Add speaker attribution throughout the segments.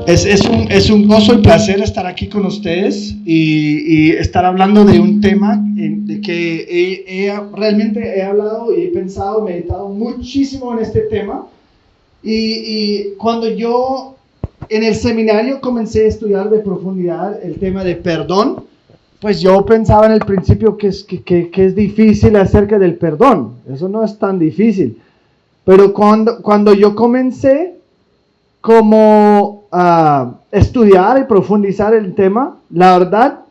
Speaker 1: Es un gozo y placer estar aquí con ustedes y estar hablando de un tema de que realmente he hablado y he pensado, meditado muchísimo en este tema. Y cuando yo en el seminario comencé a estudiar de profundidad el tema de perdón, pues yo pensaba en el principio que es difícil acerca del perdón. Eso no es tan difícil. Pero cuando yo comencé como estudiar y profundizar el tema, la verdad,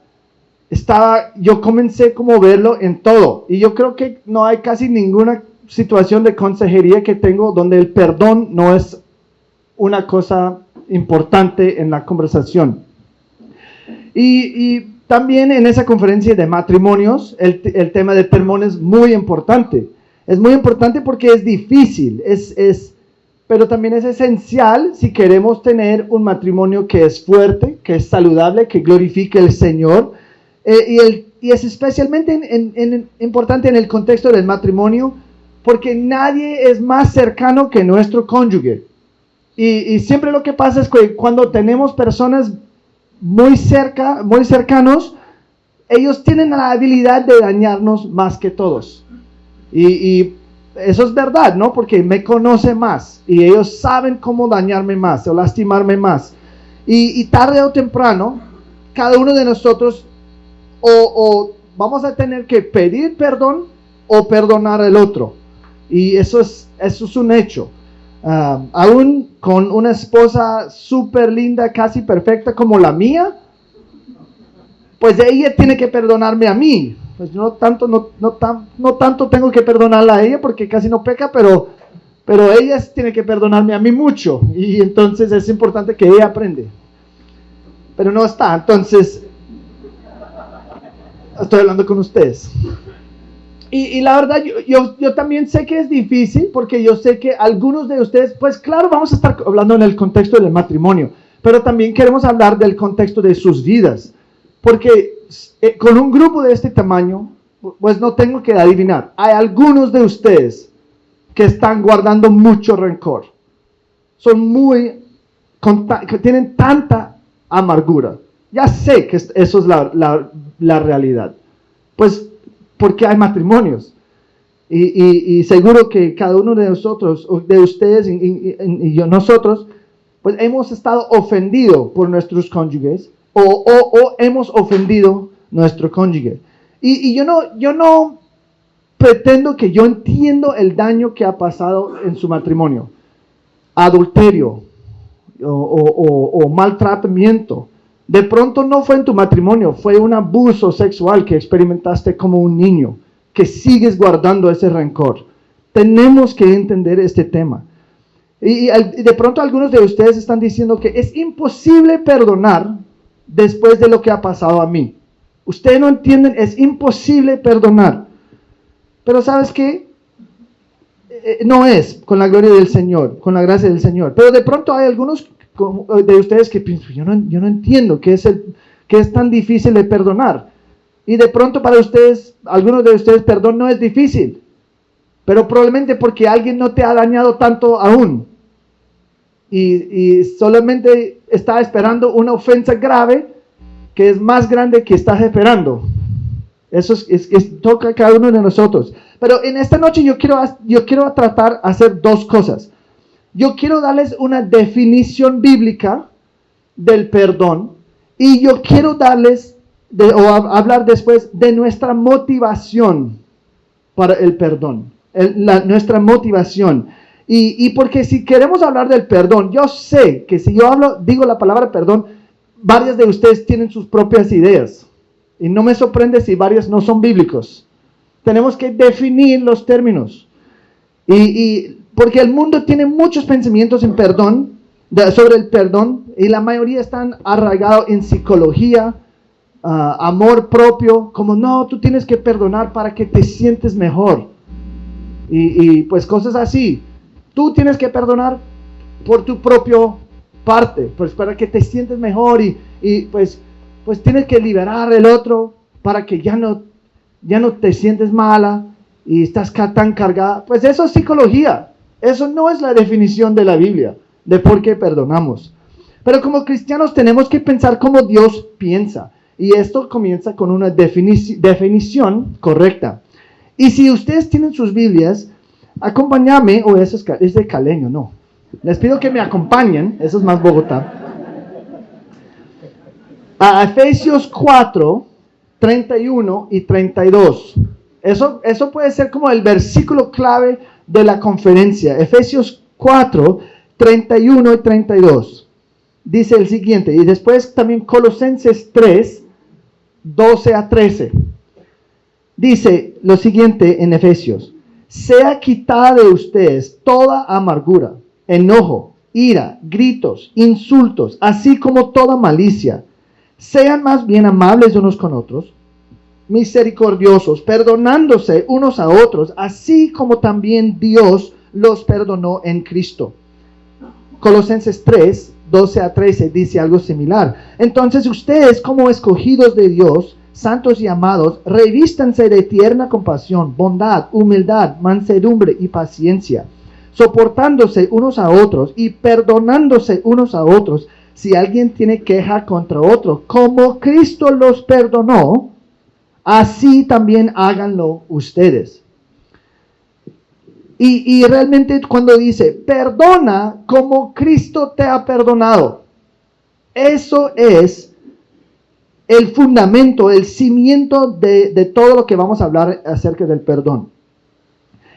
Speaker 1: yo comencé como a verlo en todo. Y yo creo que no hay casi ninguna situación de consejería que tengo donde el perdón no es una cosa importante en la conversación. Y también en esa conferencia de matrimonios, el tema del perdón es muy importante. Es muy importante porque es difícil, pero también es esencial si queremos tener un matrimonio que es fuerte, que es saludable, que glorifique al Señor. Y es especialmente importante en el contexto del matrimonio, porque nadie es más cercano que nuestro cónyuge. Y siempre lo que pasa es que cuando tenemos personas muy cercanos, ellos tienen la habilidad de dañarnos más que todos. Y eso es verdad, ¿no? Porque me conoce más y ellos saben cómo dañarme más o lastimarme más. Y tarde o temprano, cada uno de nosotros o vamos a tener que pedir perdón o perdonar al otro. Y eso es un hecho. Aún con una esposa súper linda, casi perfecta como la mía, pues ella tiene que perdonarme a mí. Pues no tanto tengo que perdonarla a ella porque casi no peca, pero ella tiene que perdonarme a mí mucho. Y entonces es importante que ella aprenda. Pero no está, entonces estoy hablando con ustedes. Y la verdad, yo también sé que es difícil, porque yo sé que algunos de ustedes, pues claro, vamos a estar hablando en el contexto del matrimonio, pero también queremos hablar del contexto de sus vidas, porque con un grupo de este tamaño, pues no tengo que adivinar, hay algunos de ustedes que están guardando mucho rencor, que tienen tanta amargura. Ya sé que eso es la realidad, pues porque hay matrimonios. Y seguro que cada uno de nosotros, de ustedes y nosotros, pues hemos estado ofendidos por nuestros cónyuges o hemos ofendido nuestro cónyuge. Y yo no pretendo que yo entiendo el daño que ha pasado en su matrimonio. Adulterio o maltratamiento. De pronto no fue en tu matrimonio, fue un abuso sexual que experimentaste como un niño, que sigues guardando ese rencor. Tenemos que entender este tema. Y de pronto algunos de ustedes están diciendo que es imposible perdonar después de lo que ha pasado a mí. Ustedes no entienden, es imposible perdonar. Pero ¿sabes qué? No es con la gloria del Señor, con la gracia del Señor. Pero de pronto hay algunos de ustedes que piensan, yo no entiendo qué es tan difícil de perdonar. Y de pronto para ustedes, algunos de ustedes, perdón no es difícil, pero probablemente porque alguien no te ha dañado tanto aún y solamente está esperando una ofensa grave que es más grande que estás esperando. Eso toca a cada uno de nosotros. Pero en esta noche yo quiero tratar de hacer dos cosas. Yo quiero darles una definición bíblica del perdón y yo quiero hablar después de nuestra motivación para el perdón, nuestra motivación. Y porque si queremos hablar del perdón, yo sé que si yo digo la palabra perdón, varias de ustedes tienen sus propias ideas y no me sorprende si varios no son bíblicos. Tenemos que definir los términos porque el mundo tiene muchos pensamientos sobre el perdón y la mayoría están arraigados en psicología, amor propio, como no, tú tienes que perdonar para que te sientes mejor y pues cosas así. Tú tienes que perdonar por tu propia parte, pues para que te sientes mejor y pues tienes que liberar el otro para que ya no te sientes mala y estás tan cargada. Pues eso es psicología. Eso no es la definición de la Biblia de por qué perdonamos. Pero como cristianos tenemos que pensar como Dios piensa. Y esto comienza con una definición correcta. Y si ustedes tienen sus Biblias, acompáñame, o eso es de Caleño, no. Les pido que me acompañen, eso es más Bogotá. A Efesios 4, 31 y 32. Eso puede ser como el versículo clave de la conferencia. Efesios 4, 31 y 32. Dice el siguiente, y después también Colosenses 3, 12 a 13. Dice lo siguiente en Efesios: sea quitada de ustedes toda amargura, enojo, ira, gritos, insultos, así como toda malicia. Sean más bien amables unos con otros, misericordiosos, perdonándose unos a otros, así como también Dios los perdonó en Cristo. Colosenses 3, 12 a 13 dice algo similar. Entonces ustedes, como escogidos de Dios, santos y amados, revístanse de tierna compasión, bondad, humildad, mansedumbre y paciencia, soportándose unos a otros y perdonándose unos a otros si alguien tiene queja contra otro. Como Cristo los perdonó, así también háganlo ustedes. Y realmente cuando dice, perdona como Cristo te ha perdonado, eso es el fundamento, el cimiento de todo lo que vamos a hablar acerca del perdón.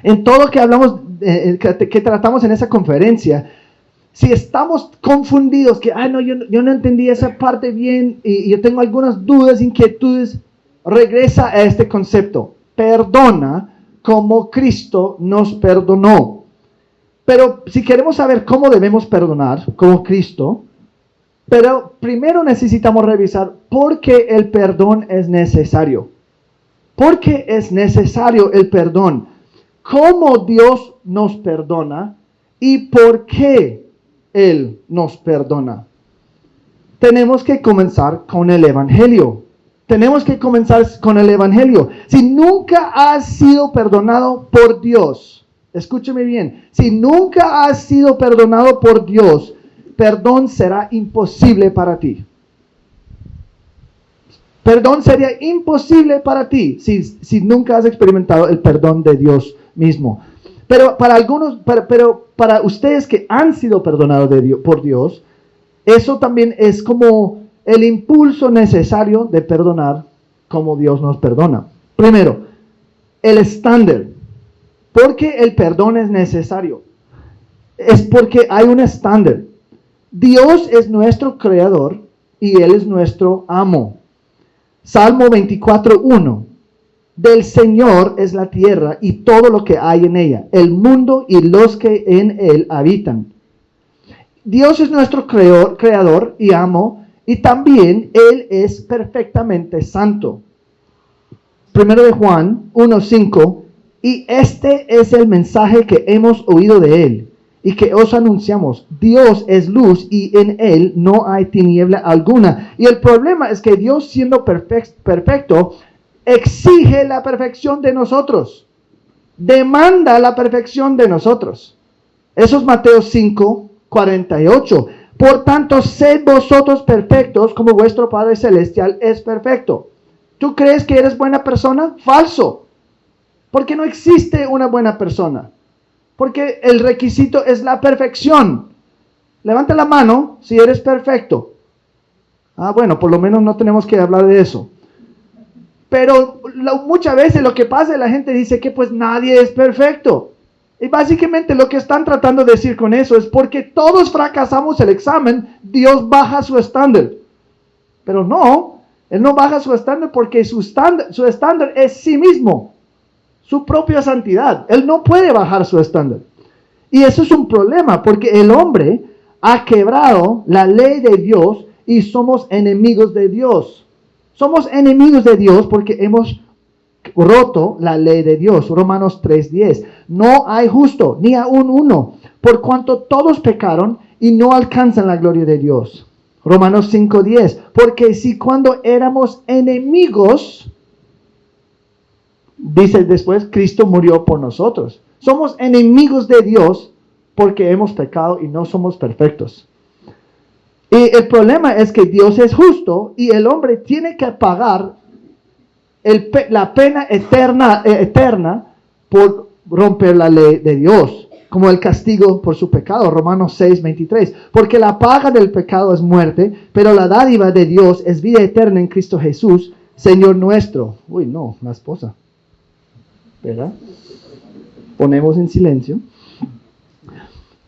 Speaker 1: En todo lo que hablamos, que tratamos en esa conferencia, si estamos confundidos, que yo no entendí esa parte bien y yo tengo algunas dudas, inquietudes, regresa a este concepto. Perdona como Cristo nos perdonó. Pero si queremos saber cómo debemos perdonar, como Cristo, pero primero necesitamos revisar por qué el perdón es necesario. ¿Por qué es necesario el perdón? ¿Cómo Dios nos perdona y por qué Él nos perdona? Tenemos que comenzar con el Evangelio. Tenemos que comenzar con el Evangelio. Si nunca has sido perdonado por Dios, escúcheme bien, si nunca has sido perdonado por Dios, perdón será imposible para ti. Perdón sería imposible para ti si nunca has experimentado el perdón de Dios mismo. Pero para algunos, pero para ustedes que han sido perdonados por Dios, eso también es como el impulso necesario de perdonar como Dios nos perdona. Primero, el estándar. ¿Por qué el perdón es necesario? Es porque hay un estándar. Dios es nuestro creador y Él es nuestro amo. Salmo 24:1. Del Señor es la tierra y todo lo que hay en ella, el mundo y los que en él habitan. Dios es nuestro creador y amo, y también Él es perfectamente santo. 1 de Juan 1:5. Y este es el mensaje que hemos oído de Él y que os anunciamos: Dios es luz y en Él no hay tiniebla alguna. Y el problema es que Dios, siendo perfecto, exige la perfección de nosotros. Demanda la perfección de nosotros. Eso es Mateo 5:48. Por tanto, sed vosotros perfectos como vuestro Padre Celestial es perfecto. ¿Tú crees que eres buena persona? Falso. Porque no existe una buena persona. Porque el requisito es la perfección. Levanta la mano si eres perfecto. Bueno, por lo menos no tenemos que hablar de eso. Pero muchas veces lo que pasa es que la gente dice que pues nadie es perfecto. Y básicamente lo que están tratando de decir con eso es porque todos fracasamos el examen, Dios baja su estándar. Pero no, Él no baja su estándar porque su estándar es sí mismo, su propia santidad. Él no puede bajar su estándar. Y eso es un problema porque el hombre ha quebrado la ley de Dios y somos enemigos de Dios. Somos enemigos de Dios porque hemos roto la ley de Dios. Romanos 3:10. No hay justo, ni aun uno, por cuanto todos pecaron y no alcanzan la gloria de Dios. Romanos 5:10. Porque si cuando éramos enemigos, dice después, Cristo murió por nosotros. Somos enemigos de Dios porque hemos pecado y no somos perfectos. Y el problema es que Dios es justo y el hombre tiene que pagar la pena eterna por romper la ley de Dios, como el castigo por su pecado. Romanos 6:23. Porque la paga del pecado es muerte, pero la dádiva de Dios es vida eterna en Cristo Jesús, Señor nuestro. Uy, no, la esposa. ¿Verdad? Ponemos en silencio.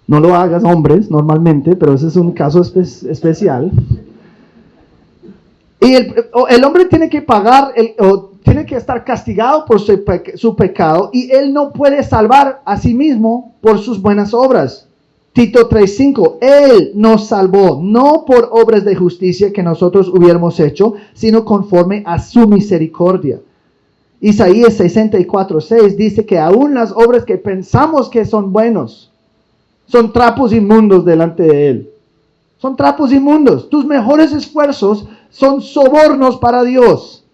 Speaker 1: No lo hagas, hombres, normalmente, pero ese es un caso especial. Y el hombre tiene que pagar, tiene que estar castigado por su pecado, y él no puede salvar a sí mismo por sus buenas obras. Tito 3:5, Él nos salvó, no por obras de justicia que nosotros hubiéramos hecho, sino conforme a su misericordia. Isaías 64:6 dice que aún las obras que pensamos que son buenos, son trapos inmundos delante de Él. Son trapos inmundos. Tus mejores esfuerzos son sobornos para Dios.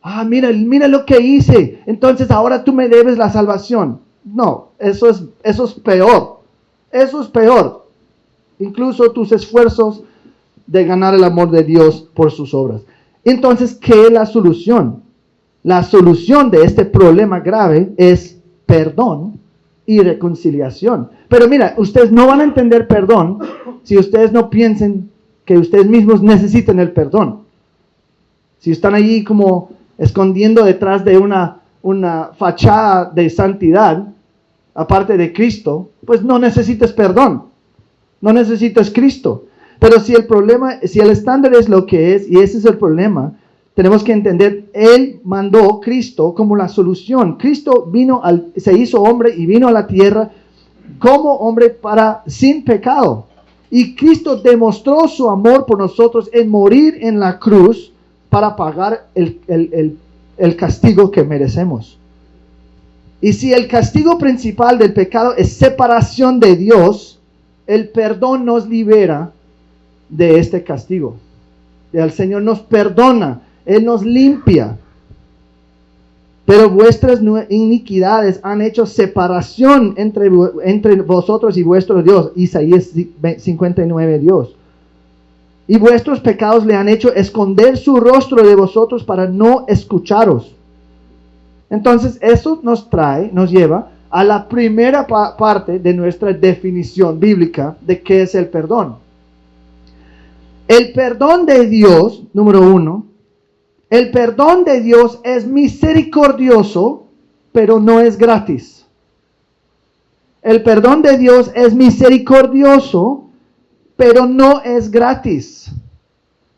Speaker 1: Ah, mira lo que hice. Entonces ahora tú me debes la salvación. No, eso es peor. Eso es peor. Incluso tus esfuerzos de ganar el amor de Dios por sus obras. Entonces, ¿qué es la solución? La solución de este problema grave es perdón y reconciliación. Pero mira, ustedes no van a entender perdón si ustedes no piensen que ustedes mismos necesitan el perdón. Si están allí como escondiendo detrás de una fachada de santidad, aparte de Cristo, pues no necesitas perdón. No necesitas Cristo. Pero si el estándar es lo que es, y ese es el problema, tenemos que entender, Él mandó Cristo como la solución. Cristo se hizo hombre y vino a la tierra como hombre sin pecado. Y Cristo demostró su amor por nosotros en morir en la cruz para pagar el castigo que merecemos. Y si el castigo principal del pecado es separación de Dios, el perdón nos libera de este castigo. El Señor nos perdona. Él nos limpia. Pero vuestras iniquidades han hecho separación entre vosotros y vuestro Dios. Isaías 59, Dios. Y vuestros pecados le han hecho esconder su rostro de vosotros para no escucharos. Entonces eso nos lleva a la primera parte de nuestra definición bíblica de qué es el perdón. El perdón de Dios, número 1, el perdón de Dios es misericordioso, pero no es gratis. El perdón de Dios es misericordioso, pero no es gratis.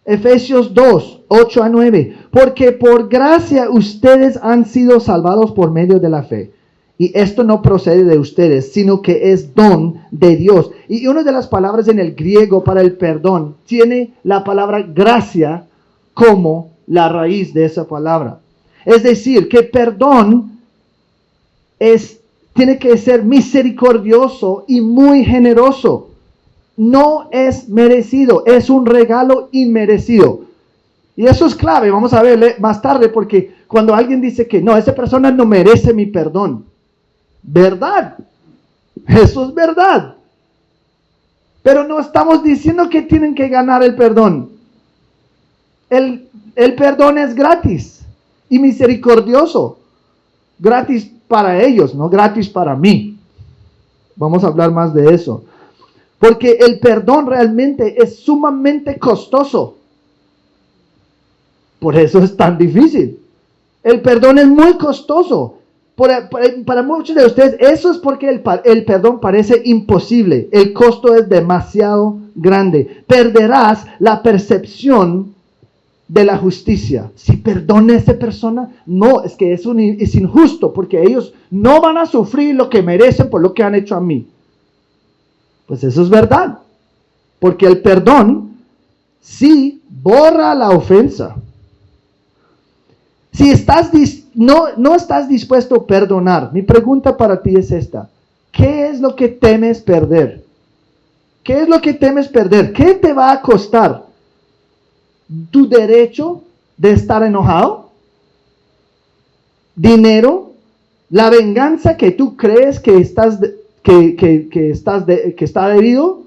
Speaker 1: Efesios 2, 8-9. Porque por gracia ustedes han sido salvados por medio de la fe. Y esto no procede de ustedes, sino que es don de Dios. Y una de las palabras en el griego para el perdón tiene la palabra gracia como la raíz de esa palabra. Es decir, que perdón tiene que ser misericordioso y muy generoso. No es merecido, es un regalo inmerecido. Y eso es clave, vamos a ver más tarde, porque cuando alguien dice que no, esa persona no merece mi perdón. ¿Verdad? Eso es verdad. Pero no estamos diciendo que tienen que ganar el perdón. El perdón es gratis y misericordioso. Gratis para ellos, no gratis para mí. Vamos a hablar más de eso. Porque el perdón realmente es sumamente costoso. Por eso es tan difícil. El perdón es muy costoso. Para muchos de ustedes, eso es porque el perdón parece imposible. El costo es demasiado grande. Perderás la percepción de la justicia. Si perdona a esa persona, no, es que es injusto, porque ellos no van a sufrir lo que merecen por lo que han hecho a mí. Pues eso es verdad, porque el perdón sí borra la ofensa. Si no estás dispuesto a perdonar, mi pregunta para ti es esta: ¿qué es lo que temes perder? ¿Qué es lo que temes perder? ¿Qué te va a costar? ¿Tu derecho de estar enojado? ¿Dinero? ¿La venganza que tú crees que está debido?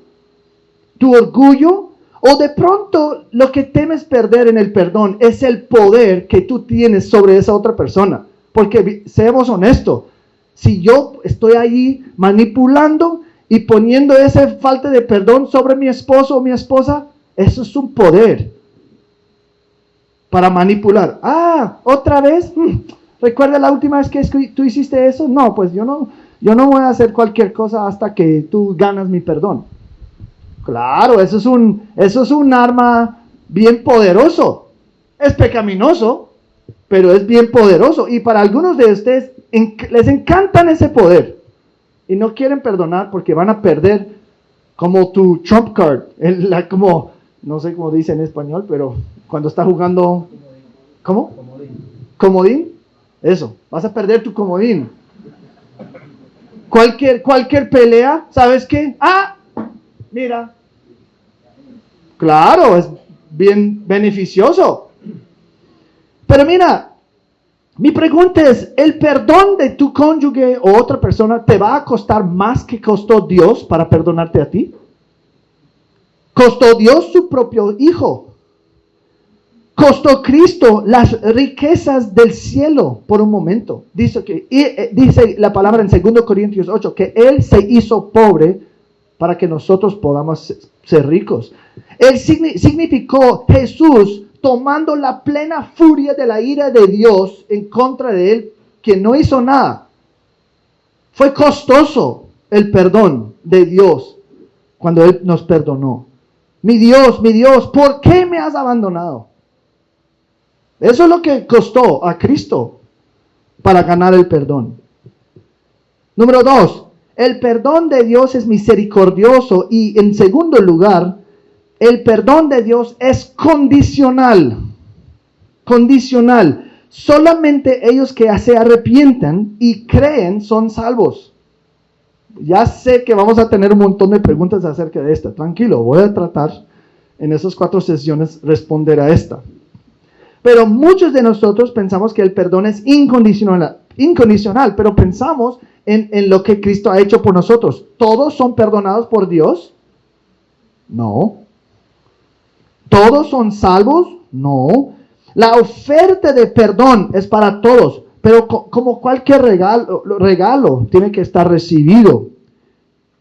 Speaker 1: ¿Tu orgullo? O de pronto lo que temes perder en el perdón es el poder que tú tienes sobre esa otra persona. Porque seamos honestos, si yo estoy ahí manipulando y poniendo esa falta de perdón sobre mi esposo o mi esposa, eso es un poder para manipular. ¿Otra vez? ¿Recuerda la última vez que tú hiciste eso? No, pues yo no voy a hacer cualquier cosa hasta que tú ganas mi perdón. Claro, eso es un arma bien poderoso. Es pecaminoso, pero es bien poderoso. Y para algunos de ustedes les encantan ese poder. Y no quieren perdonar porque van a perder como tu trump card. Como, no sé cómo dice en español, pero cuando está jugando... ¿Cómo? ¿Comodín? Eso, vas a perder tu comodín. Cualquier pelea, ¿sabes qué? Mira, claro, es bien beneficioso. Pero mira, mi pregunta es, ¿el perdón de tu cónyuge o otra persona te va a costar más que costó Dios para perdonarte a ti? Costó Dios su propio Hijo. Costó Cristo las riquezas del cielo por un momento. Dice la palabra en 2 Corintios 8 que Él se hizo pobre para que nosotros podamos ser ricos. Él significó Jesús tomando la plena furia de la ira de Dios en contra de Él, que no hizo nada. Fue costoso el perdón de Dios cuando Él nos perdonó. Mi Dios, ¿por qué me has abandonado? Eso es lo que costó a Cristo para ganar el perdón. Número 2, el perdón de Dios es misericordioso y en segundo lugar, el perdón de Dios es condicional. Condicional. Solamente ellos que se arrepientan y creen son salvos. Ya sé que vamos a tener un montón de preguntas acerca de esta. Tranquilo, voy a tratar en esas 4 sesiones responder a esta. Pero muchos de nosotros pensamos que el perdón es incondicional, pero pensamos en lo que Cristo ha hecho por nosotros. ¿Todos son perdonados por Dios? No. ¿Todos son salvos? No. La oferta de perdón es para todos, pero como cualquier regalo tiene que estar recibido.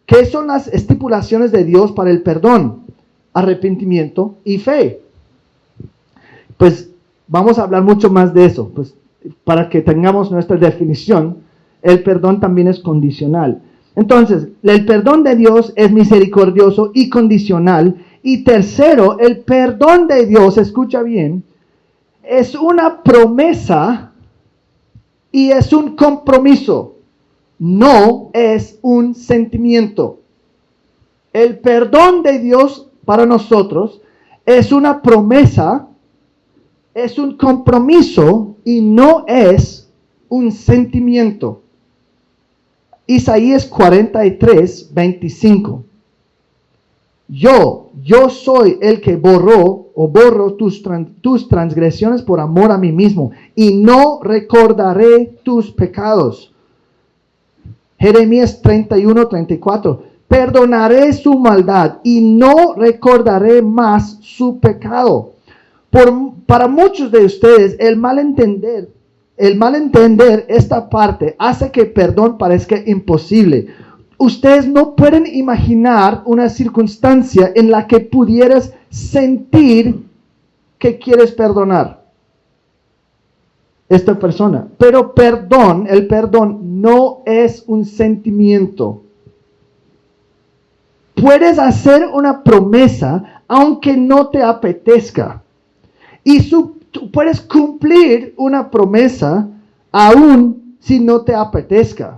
Speaker 1: ¿Qué son las estipulaciones de Dios para el perdón? Arrepentimiento y fe. Pues vamos a hablar mucho más de eso, pues para que tengamos nuestra definición. El perdón también es condicional. Entonces, el perdón de Dios es misericordioso y condicional. Y tercero, el perdón de Dios, escucha bien, es una promesa y es un compromiso. No es un sentimiento. El perdón de Dios para nosotros es una promesa, es un compromiso y no es un sentimiento. Isaías 43:25. Yo soy el que borro tus transgresiones por amor a mí mismo y no recordaré tus pecados. Jeremías 31:34. Perdonaré su maldad y no recordaré más su pecado. Para muchos de ustedes, el malentender esta parte hace que el perdón parezca imposible. Ustedes no pueden imaginar una circunstancia en la que pudieras sentir que quieres perdonar esta persona. Pero el perdón no es un sentimiento. Puedes hacer una promesa aunque no te apetezca. Y tú puedes cumplir una promesa aún si no te apetezca.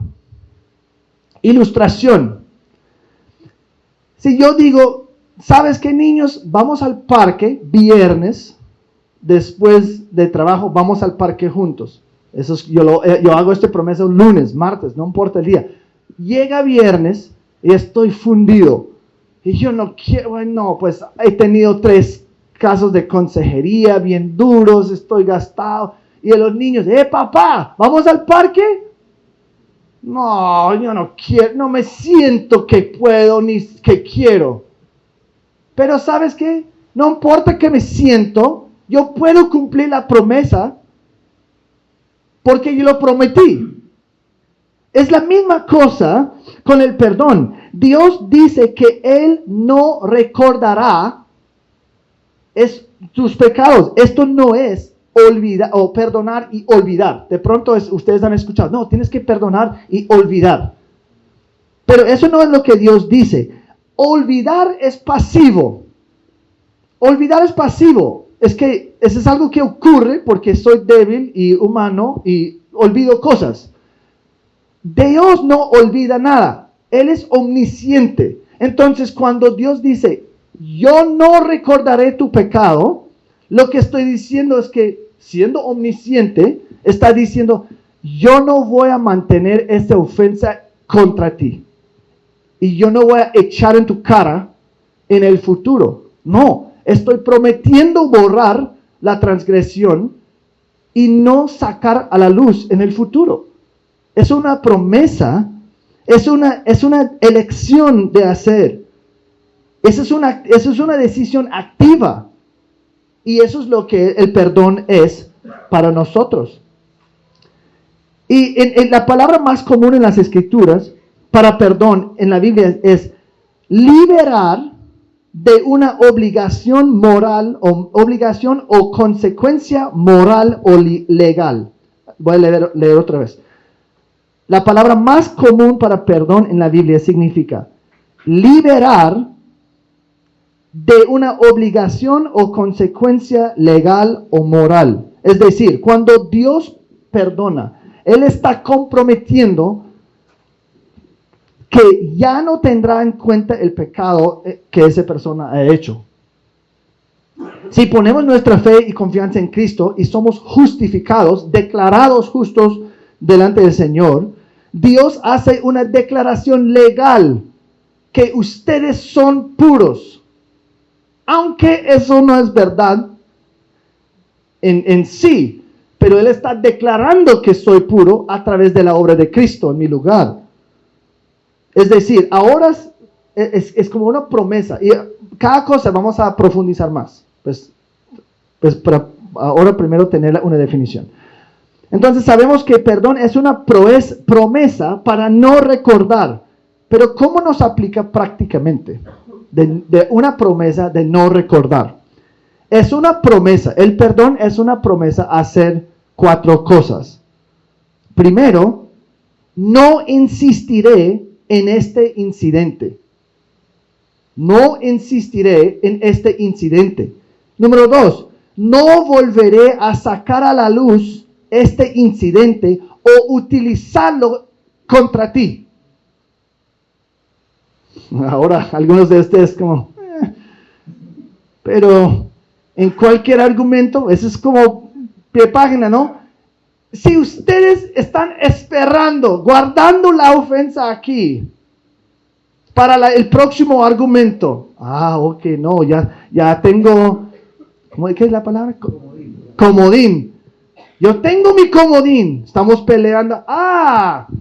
Speaker 1: Ilustración. Si yo digo, ¿sabes qué, niños? Vamos al parque viernes, después de trabajo, vamos al parque juntos. Yo hago esta promesa un lunes, martes, no importa el día. Llega viernes y estoy fundido. Y yo no quiero, no, pues he tenido 3 casos de consejería bien duros, estoy gastado. Y los niños, papá, ¿vamos al parque? No, yo no quiero, no me siento que puedo ni que quiero. Pero ¿sabes qué? No importa que me siento, yo puedo cumplir la promesa porque yo lo prometí. Es la misma cosa con el perdón. Dios dice que Él no recordará tus pecados. Esto no es olvidar o perdonar y olvidar. De pronto ustedes han escuchado, no, tienes que perdonar y olvidar. Pero eso no es lo que Dios dice. Olvidar es pasivo. Olvidar es pasivo. Es que eso es algo que ocurre porque soy débil y humano y olvido cosas. Dios no olvida nada. Él es omnisciente. Entonces, cuando Dios dice, yo no recordaré tu pecado, lo que estoy diciendo es que, siendo omnisciente, está diciendo, yo no voy a mantener esa ofensa contra ti. Y yo no voy a echar en tu cara en el futuro. No, estoy prometiendo borrar la transgresión y no sacar a la luz en el futuro. Es una promesa, es una elección de hacer. Eso es una decisión activa. Y eso es lo que el perdón es para nosotros. Y en la palabra más común en las Escrituras para perdón en la Biblia es liberar de una obligación moral o consecuencia moral o legal. Voy a leer otra vez. La palabra más común para perdón en la Biblia significa liberar de una obligación o consecuencia legal o moral. Es decir, cuando Dios perdona, Él está comprometiendo que ya no tendrá en cuenta el pecado que esa persona ha hecho. Si ponemos nuestra fe y confianza en Cristo y somos justificados, declarados justos delante del Señor, Dios hace una declaración legal que ustedes son puros. Aunque eso no es verdad en sí, pero Él está declarando que soy puro a través de la obra de Cristo en mi lugar. Es decir, ahora es como una promesa. Y cada cosa vamos a profundizar más. Pues para ahora primero tener una definición. Entonces sabemos que perdón es una promesa para no recordar. Pero ¿cómo nos aplica prácticamente? De una promesa de no recordar. Es una promesa. El perdón es una promesa a hacer 4 cosas. Primero, no insistiré en este incidente. No insistiré en este incidente. Número 2, no volveré a sacar a la luz este incidente o utilizarlo contra ti. Ahora, algunos de ustedes como, pero en cualquier argumento, eso es como pie página, ¿no? Si ustedes están esperando, guardando la ofensa aquí para el próximo argumento. Ok, no, ya tengo, ¿qué es la palabra? Comodín. Yo tengo mi comodín. Estamos peleando.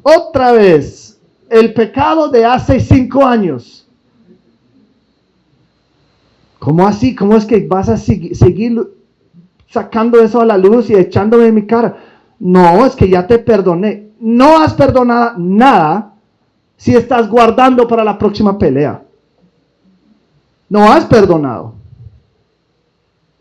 Speaker 1: Otra vez. El pecado de hace 5 años. ¿Cómo así? ¿Cómo es que vas a seguir sacando eso a la luz y echándome en mi cara? No, es que ya te perdoné. No has perdonado nada si estás guardando para la próxima pelea. No has perdonado.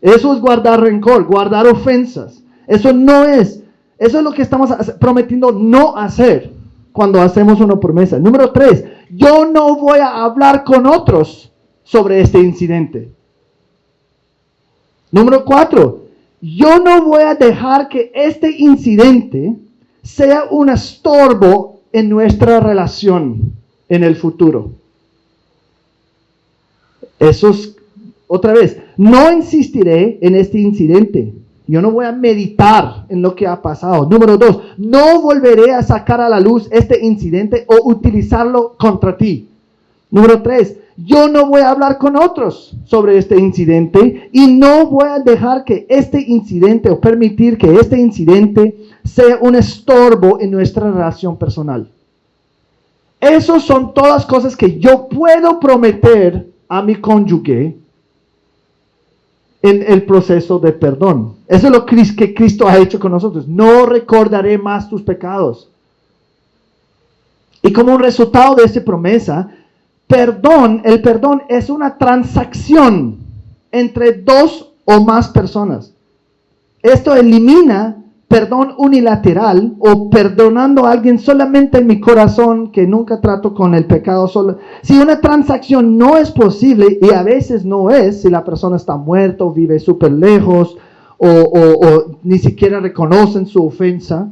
Speaker 1: Eso es guardar rencor, guardar ofensas. Eso es lo que estamos prometiendo no hacer cuando hacemos una promesa. Número 3, yo no voy a hablar con otros sobre este incidente. Número 4, yo no voy a dejar que este incidente sea un estorbo en nuestra relación en el futuro. Eso es, otra vez, no insistiré en este incidente. Yo no voy a meditar en lo que ha pasado. Número 2, no volveré a sacar a la luz este incidente o utilizarlo contra ti. Número 3, yo no voy a hablar con otros sobre este incidente y no voy a dejar que este incidente o permitir que este incidente sea un estorbo en nuestra relación personal. Esas son todas cosas que yo puedo prometer a mi cónyuge en el proceso de perdón. Eso es lo que Cristo ha hecho con nosotros. No recordaré más tus pecados. Y como un resultado de esa promesa, el perdón es una transacción entre dos o más personas. Esto elimina perdón unilateral o perdonando a alguien solamente en mi corazón que nunca trato con el pecado solo. Si una transacción no es posible, y a veces no es, si la persona está muerta o vive súper lejos o ni siquiera reconocen su ofensa,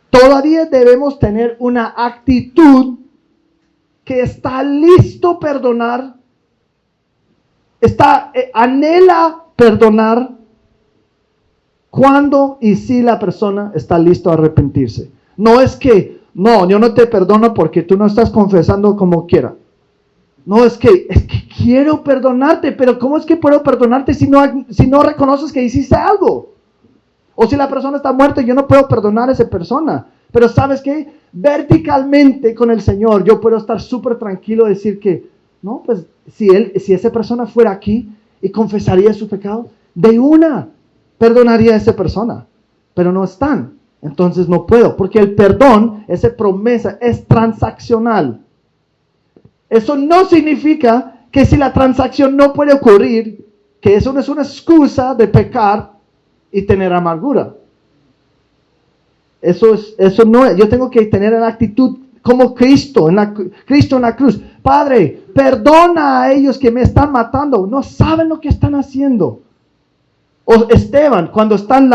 Speaker 1: todavía debemos tener una actitud que está listo a perdonar, anhela perdonar cuando y si la persona está lista a arrepentirse. No es que, no, yo no te perdono porque tú no estás confesando como quiera. No, es que quiero perdonarte, pero ¿cómo es que puedo perdonarte si no reconoces que hiciste algo? O si la persona está muerta, yo no puedo perdonar a esa persona. Pero ¿sabes qué? Verticalmente con el Señor, yo puedo estar súper tranquilo y decir que, no, pues si esa persona fuera aquí y confesaría su pecado, de una perdonaría a esa persona, pero no están, entonces no puedo, porque el perdón, esa promesa es transaccional. Eso no significa que si la transacción no puede ocurrir, que eso no es una excusa de pecar y tener amargura. Eso no es. Yo tengo que tener la actitud como Cristo en la cruz. Padre, perdona a ellos que me están matando, no saben lo que están haciendo. O Esteban, cuando están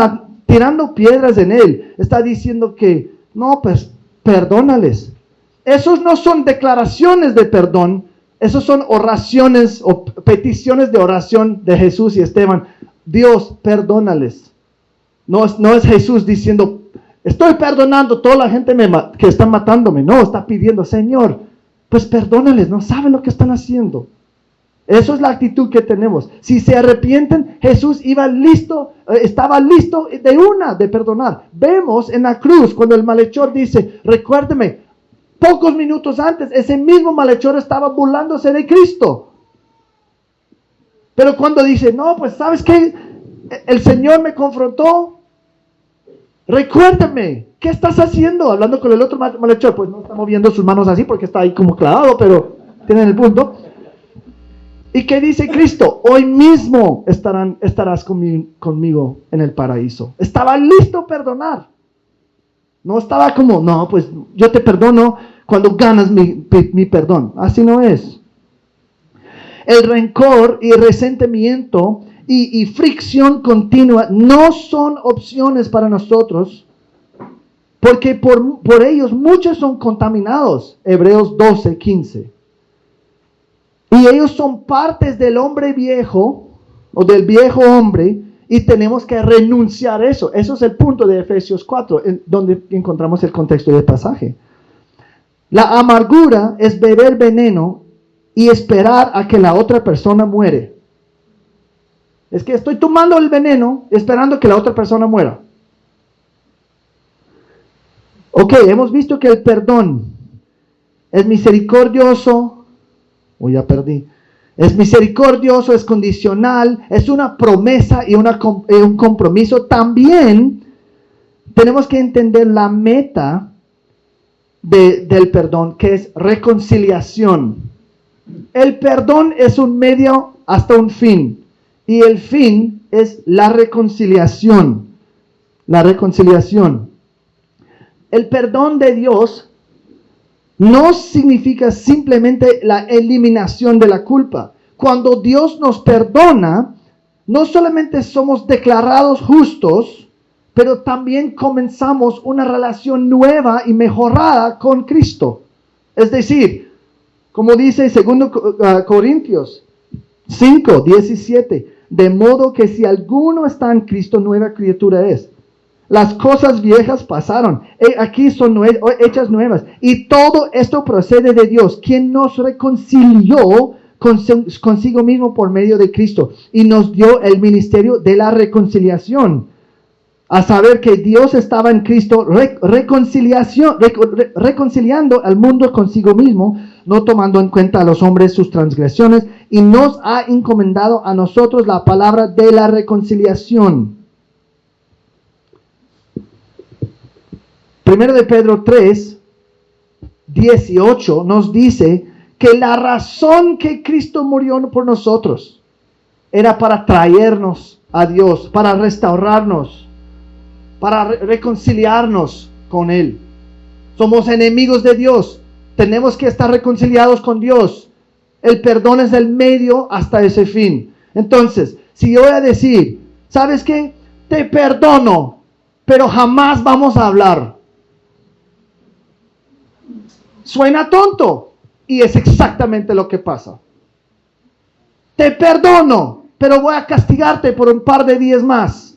Speaker 1: tirando piedras en él, está diciendo que, no, pues, perdónales. Esos no son declaraciones de perdón, esos son oraciones o peticiones de oración de Jesús y Esteban. Dios, perdónales. No es Jesús diciendo, estoy perdonando a toda la gente que está matándome. No, está pidiendo, Señor, pues perdónales, no saben lo que están haciendo. Eso es la actitud que tenemos. Si se arrepienten, Jesús estaba listo de perdonar. Vemos en la cruz cuando el malhechor dice, recuérdeme, pocos minutos antes, ese mismo malhechor estaba burlándose de Cristo. Pero cuando dice, no, pues ¿sabes qué? El Señor me confrontó. Recuérdame, ¿qué estás haciendo? Hablando con el otro malhechor, pues no está moviendo sus manos así porque está ahí como clavado, pero tienen el punto. ¿Y qué dice Cristo? Hoy mismo estarás conmigo en el paraíso. Estaba listo a perdonar. No estaba como, no, pues yo te perdono cuando ganas mi perdón. Así no es. El rencor y resentimiento y fricción continua no son opciones para nosotros, porque por ellos muchos son contaminados. Hebreos 12:15. Y ellos son partes del hombre viejo, o del viejo hombre, y tenemos que renunciar a eso. Eso es el punto de Efesios 4, donde encontramos el contexto del pasaje. La amargura es beber veneno y esperar a que la otra persona muere. Es que estoy tomando el veneno esperando que la otra persona muera. Ok, hemos visto que el perdón es misericordioso. Ya perdí. Es misericordioso, es condicional, es una promesa y un compromiso. También tenemos que entender la meta del perdón, que es reconciliación. El perdón es un medio hasta un fin, y el fin es la reconciliación. La reconciliación. El perdón de Dios no significa simplemente la eliminación de la culpa. Cuando Dios nos perdona, no solamente somos declarados justos, pero también comenzamos una relación nueva y mejorada con Cristo. Es decir, como dice 2 Corintios 5:17, de modo que si alguno está en Cristo, nueva criatura es. Las cosas viejas pasaron, aquí son hechas nuevas. Y todo esto procede de Dios, quien nos reconcilió consigo mismo por medio de Cristo y nos dio el ministerio de la reconciliación. A saber que Dios estaba en Cristo reconciliando al mundo consigo mismo, no tomando en cuenta a los hombres sus transgresiones, y nos ha encomendado a nosotros la palabra de la reconciliación. Primero de Pedro 3, 18 nos dice que la razón que Cristo murió por nosotros era para traernos a Dios, para restaurarnos, para reconciliarnos con Él. Somos enemigos de Dios, tenemos que estar reconciliados con Dios. El perdón es el medio hasta ese fin. Entonces, si yo voy a decir, ¿sabes qué? Te perdono, pero jamás vamos a hablar. Suena tonto y es exactamente lo que pasa. Te perdono, pero voy a castigarte por un par de días más.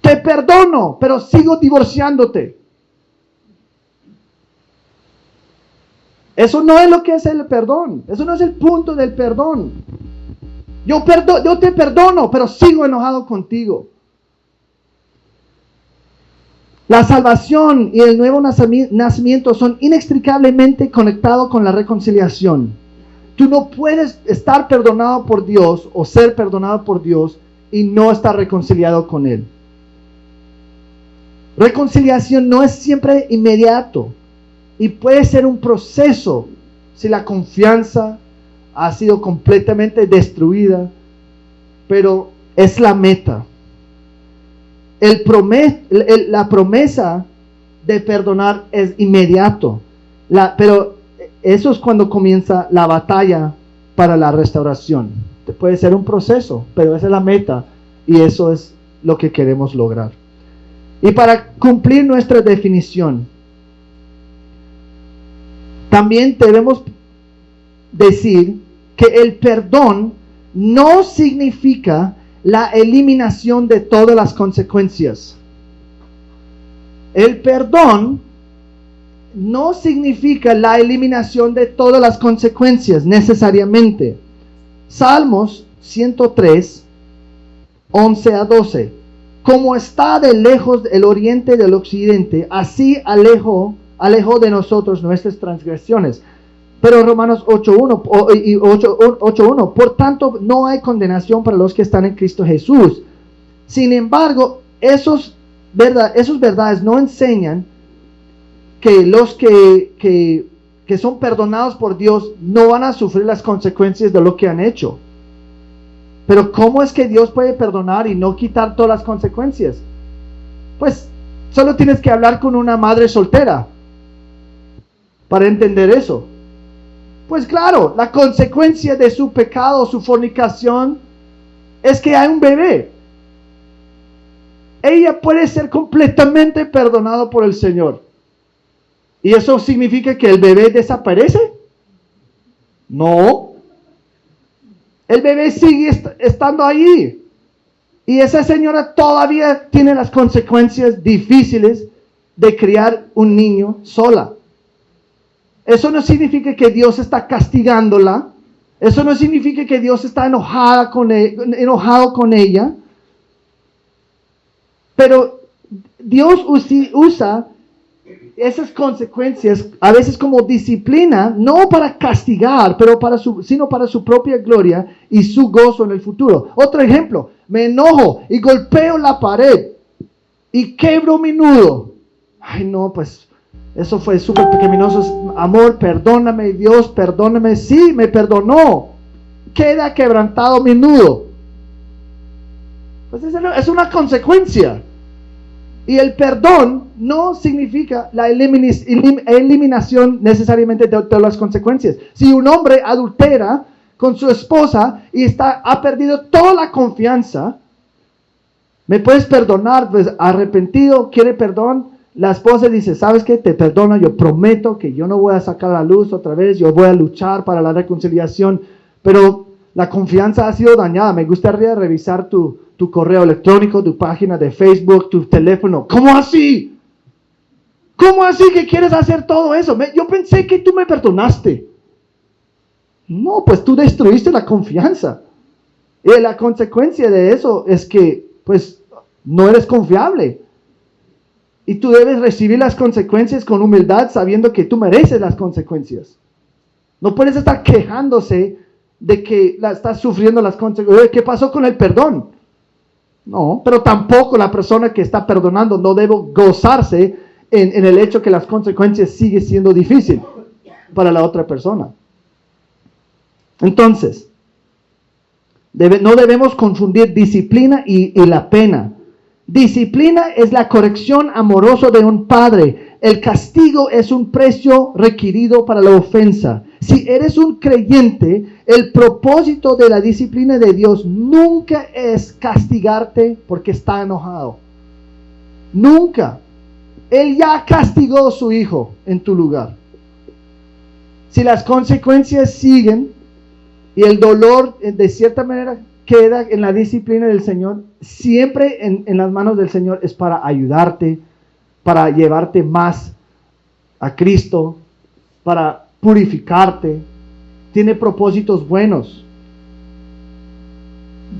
Speaker 1: Te perdono, pero sigo divorciándote. Eso no es lo que es el perdón. Eso no es el punto del perdón. Yo te perdono, pero sigo enojado contigo. La salvación y el nuevo nacimiento son inextricablemente conectados con la reconciliación. Tú no puedes estar perdonado por Dios o ser perdonado por Dios y no estar reconciliado con Él. Reconciliación no es siempre inmediato y puede ser un proceso si la confianza ha sido completamente destruida, pero es la meta. La promesa de perdonar es inmediato, pero eso es cuando comienza la batalla para la restauración. Puede ser un proceso, pero esa es la meta y eso es lo que queremos lograr. Y para cumplir nuestra definición, también debemos decir que el perdón no significa la eliminación de todas las consecuencias. El perdón no significa la eliminación de todas las consecuencias necesariamente. Salmos 103, 11 a 12. Como está de lejos el oriente del occidente, así alejó de nosotros nuestras transgresiones. Pero Romanos 8.1, por tanto no hay condenación para los que están en Cristo Jesús. Sin embargo, esos verdades no enseñan que los que son perdonados por Dios no van a sufrir las consecuencias de lo que han hecho. Pero ¿cómo es que Dios puede perdonar y no quitar todas las consecuencias? Pues solo tienes que hablar con una madre soltera para entender eso. Pues claro, la consecuencia de su pecado, su fornicación, es que hay un bebé. Ella puede ser completamente perdonada por el Señor. ¿Y eso significa que el bebé desaparece? No. El bebé sigue estando allí. Y esa señora todavía tiene las consecuencias difíciles de criar un niño sola. Eso no significa que Dios está castigándola. Eso no significa que Dios está enojado con ella. Pero Dios usa esas consecuencias a veces como disciplina, no para castigar, pero sino para su propia gloria y su gozo en el futuro. Otro ejemplo, me enojo y golpeo la pared y quebro mi nudo. Ay no, pues eso fue súper pecaminoso. Amor, perdóname, Dios, perdóname. Sí, me perdonó. Queda quebrantado mi nudo. Pues es una consecuencia. Y el perdón no significa la eliminación necesariamente de todas las consecuencias. Si un hombre adultera con su esposa y ha perdido toda la confianza, ¿me puedes perdonar? Pues arrepentido, quiere perdón. La esposa dice, ¿sabes qué? Te perdono, yo prometo que yo no voy a sacar la luz otra vez, yo voy a luchar para la reconciliación, pero la confianza ha sido dañada. Me gustaría revisar tu correo electrónico, tu página de Facebook, tu teléfono. ¿Cómo así? ¿Cómo así que quieres hacer todo eso? Yo pensé que tú me perdonaste. No, pues tú destruiste la confianza. Y la consecuencia de eso es que, pues, no eres confiable. Y tú debes recibir las consecuencias con humildad, sabiendo que tú mereces las consecuencias. No puedes estar quejándose de que estás sufriendo las consecuencias. ¿Qué pasó con el perdón? No, pero tampoco la persona que está perdonando no debe gozarse en el hecho que las consecuencias siguen siendo difíciles para la otra persona. Entonces, no debemos confundir disciplina y la pena. Disciplina es la corrección amorosa de un padre. El castigo es un precio requerido para la ofensa. Si eres un creyente, el propósito de la disciplina de Dios nunca es castigarte porque está enojado. Nunca. Él ya castigó a su hijo en tu lugar. Si las consecuencias siguen y el dolor de cierta manera queda en la disciplina del Señor, siempre en las manos del Señor es para ayudarte, para llevarte más a Cristo, para purificarte. Tiene propósitos buenos.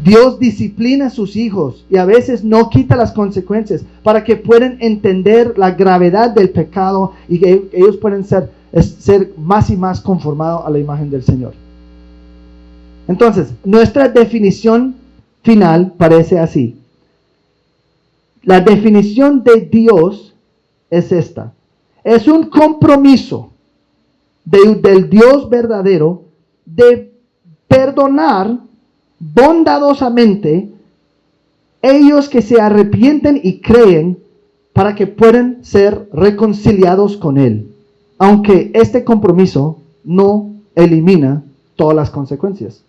Speaker 1: Dios disciplina a sus hijos y a veces no quita las consecuencias para que puedan entender la gravedad del pecado y que ellos puedan ser más y más conformados a la imagen del Señor. Entonces, nuestra definición final parece así. La definición de Dios es esta. Es un compromiso del Dios verdadero de perdonar bondadosamente ellos que se arrepienten y creen para que puedan ser reconciliados con Él. Aunque este compromiso no elimina todas las consecuencias.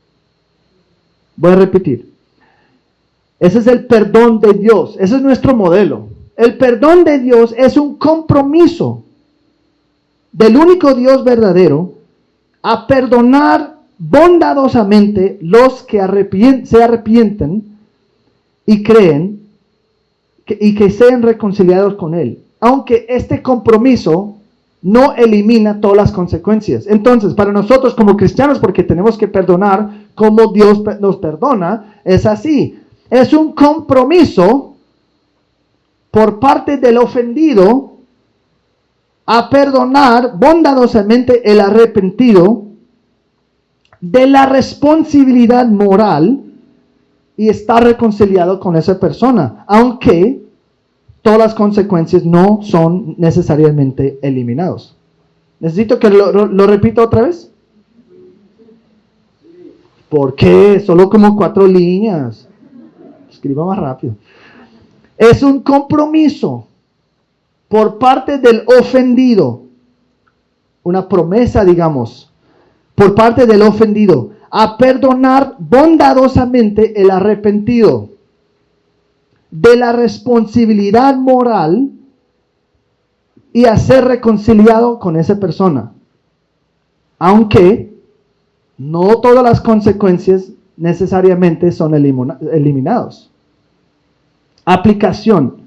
Speaker 1: Voy a repetir. Ese es el perdón de Dios. Ese es nuestro modelo. El perdón de Dios es un compromiso del único Dios verdadero a perdonar bondadosamente los que se arrepienten y creen y que sean reconciliados con Él. Aunque este compromiso no elimina todas las consecuencias. Entonces, para nosotros como cristianos, porque tenemos que perdonar como Dios nos perdona, es así. Es un compromiso por parte del ofendido a perdonar bondadosamente el arrepentido de la responsabilidad moral y estar reconciliado con esa persona, aunque todas las consecuencias no son necesariamente eliminadas. ¿Necesito que lo repita otra vez? ¿Por qué? Solo como 4 líneas. Escriba más rápido. Es un compromiso por parte del ofendido, una promesa, digamos, por parte del ofendido, a perdonar bondadosamente el arrepentido de la responsabilidad moral y a ser reconciliado con esa persona. Aunque no todas las consecuencias necesariamente son eliminadas. Aplicación.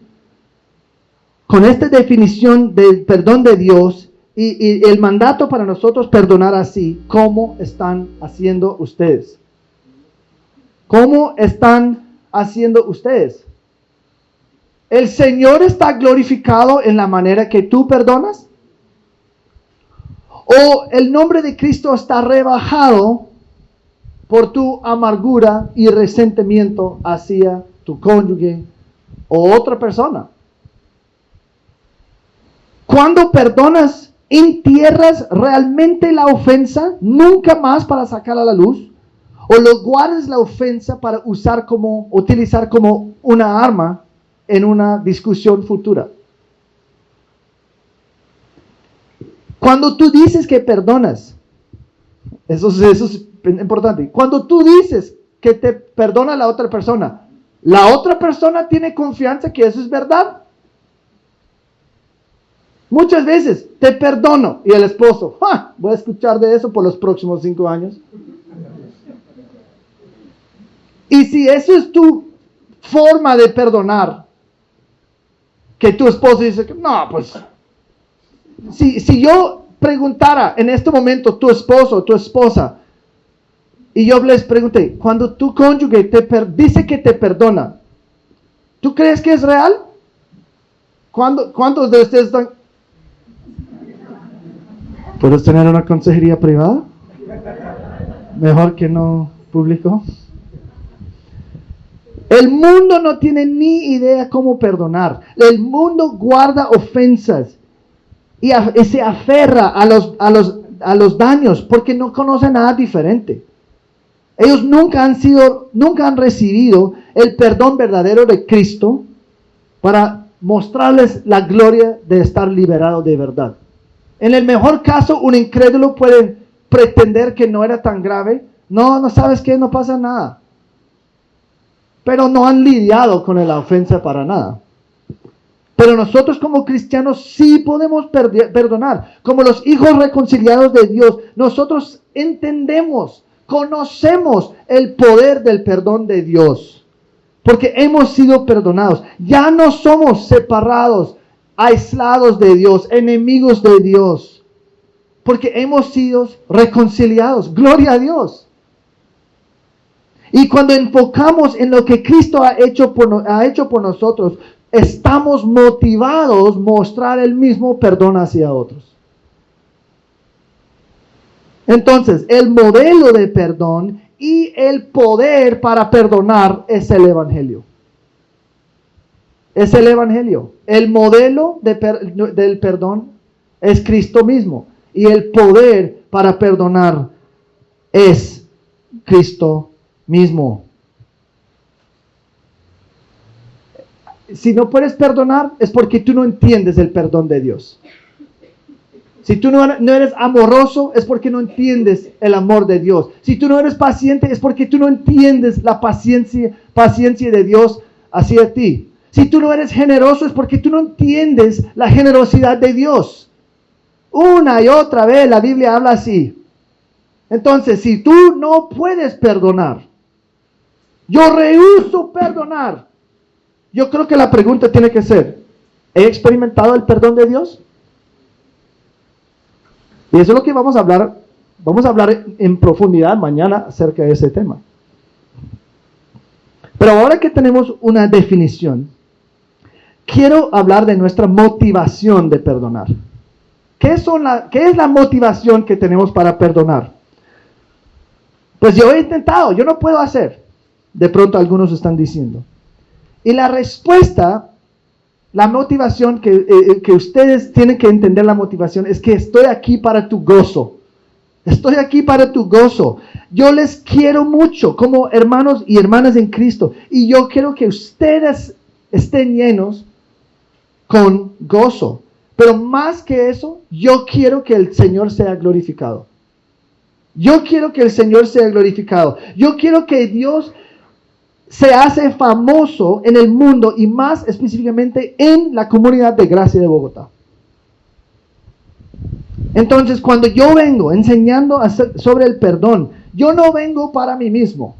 Speaker 1: Con esta definición del perdón de Dios y el mandato para nosotros perdonar así, ¿cómo están haciendo ustedes? ¿Cómo están haciendo ustedes? ¿El Señor está glorificado en la manera que tú perdonas? ¿O el nombre de Cristo está rebajado por tu amargura y resentimiento hacia tu cónyuge o otra persona? Cuando perdonas, ¿entierras realmente la ofensa nunca más para sacarla a la luz? ¿O lo guardas la ofensa para utilizar como una arma en una discusión futura? Cuando tú dices que perdonas, eso es importante. Cuando tú dices que te perdona la otra persona tiene confianza que eso es verdad. Muchas veces te perdono y el esposo, voy a escuchar de eso por los próximos 5 años. Y si eso es tu forma de perdonar, que tu esposo dice, no, pues, si yo preguntara en este momento tu esposo o tu esposa, y yo les pregunté, cuando tu cónyuge dice que te perdona, ¿tú crees que es real? ¿Cuántos de ustedes están? ¿Puedes tener una consejería privada? Mejor que no publicó. El mundo no tiene ni idea cómo perdonar. El mundo guarda ofensas y se aferra a los daños porque no conoce nada diferente. Ellos nunca han recibido el perdón verdadero de Cristo para mostrarles la gloria de estar liberado de verdad. En el mejor caso, un incrédulo puede pretender que no era tan grave. No sabes qué, no pasa nada. Pero no han lidiado con la ofensa para nada. Pero nosotros como cristianos sí podemos perdonar. Como los hijos reconciliados de Dios, nosotros entendemos, conocemos el poder del perdón de Dios. Porque hemos sido perdonados. Ya no somos separados, aislados de Dios, enemigos de Dios. Porque hemos sido reconciliados. Gloria a Dios. Y cuando enfocamos en lo que Cristo ha hecho por nosotros, estamos motivados a mostrar el mismo perdón hacia otros. Entonces, el modelo de perdón y el poder para perdonar es el Evangelio. Es el Evangelio. El modelo del perdón es Cristo mismo. Y el poder para perdonar es Cristo mismo. Si no puedes perdonar, es porque tú no entiendes el perdón de Dios. Si tú no eres amoroso, es porque no entiendes el amor de Dios. Si tú no eres paciente, es porque tú no entiendes la paciencia de Dios hacia ti. Si tú no eres generoso, es porque tú no entiendes la generosidad de Dios. Una y otra vez la Biblia habla así. Entonces, si tú no puedes perdonar, yo rehúso perdonar. Yo creo que la pregunta tiene que ser, ¿he experimentado el perdón de Dios? Y eso es lo que vamos a hablar. Vamos a hablar en profundidad mañana acerca de ese tema. Pero ahora que tenemos una definición, quiero hablar de nuestra motivación de perdonar. ¿Qué es la motivación que tenemos para perdonar? Pues yo he intentado, yo no puedo hacer. De pronto algunos están diciendo. Y la respuesta, la motivación que ustedes tienen que entender la motivación es que estoy aquí para tu gozo. Estoy aquí para tu gozo. Yo les quiero mucho como hermanos y hermanas en Cristo. Y yo quiero que ustedes estén llenos con gozo. Pero más que eso, yo quiero que el Señor sea glorificado. Yo quiero que el Señor sea glorificado. Yo quiero que Dios se hace famoso en el mundo y más específicamente en la comunidad de Gracia de Bogotá. Entonces, cuando yo vengo enseñando sobre el perdón, yo no vengo para mí mismo,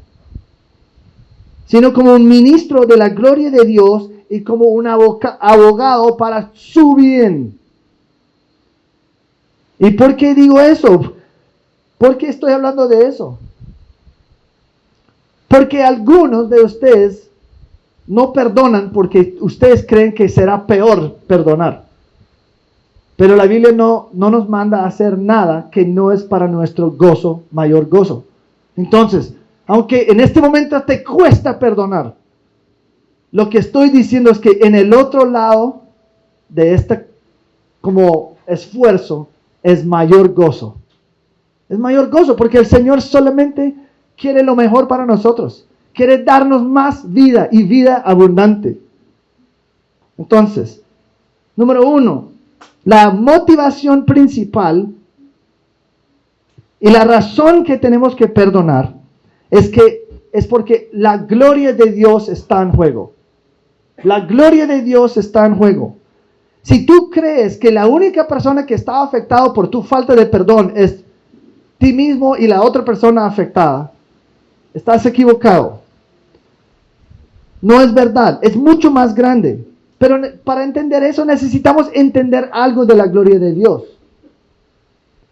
Speaker 1: sino como un ministro de la gloria de Dios y como un abogado para su bien. ¿Y por qué digo eso? ¿Por qué estoy hablando de eso? Porque algunos de ustedes no perdonan porque ustedes creen que será peor perdonar. Pero la Biblia no nos manda a hacer nada que no es para nuestro gozo, mayor gozo. Entonces, aunque en este momento te cuesta perdonar, lo que estoy diciendo es que en el otro lado de este como esfuerzo es mayor gozo. Es mayor gozo porque el Señor solamente quiere lo mejor para nosotros. Quiere darnos más vida y vida abundante. Entonces, número 1, la motivación principal y la razón que tenemos que perdonar es porque la gloria de Dios está en juego. La gloria de Dios está en juego. Si tú crees que la única persona que está afectada por tu falta de perdón es ti mismo y la otra persona afectada, estás equivocado. No es verdad, es mucho más grande. Pero para entender eso necesitamos entender algo de la gloria de Dios.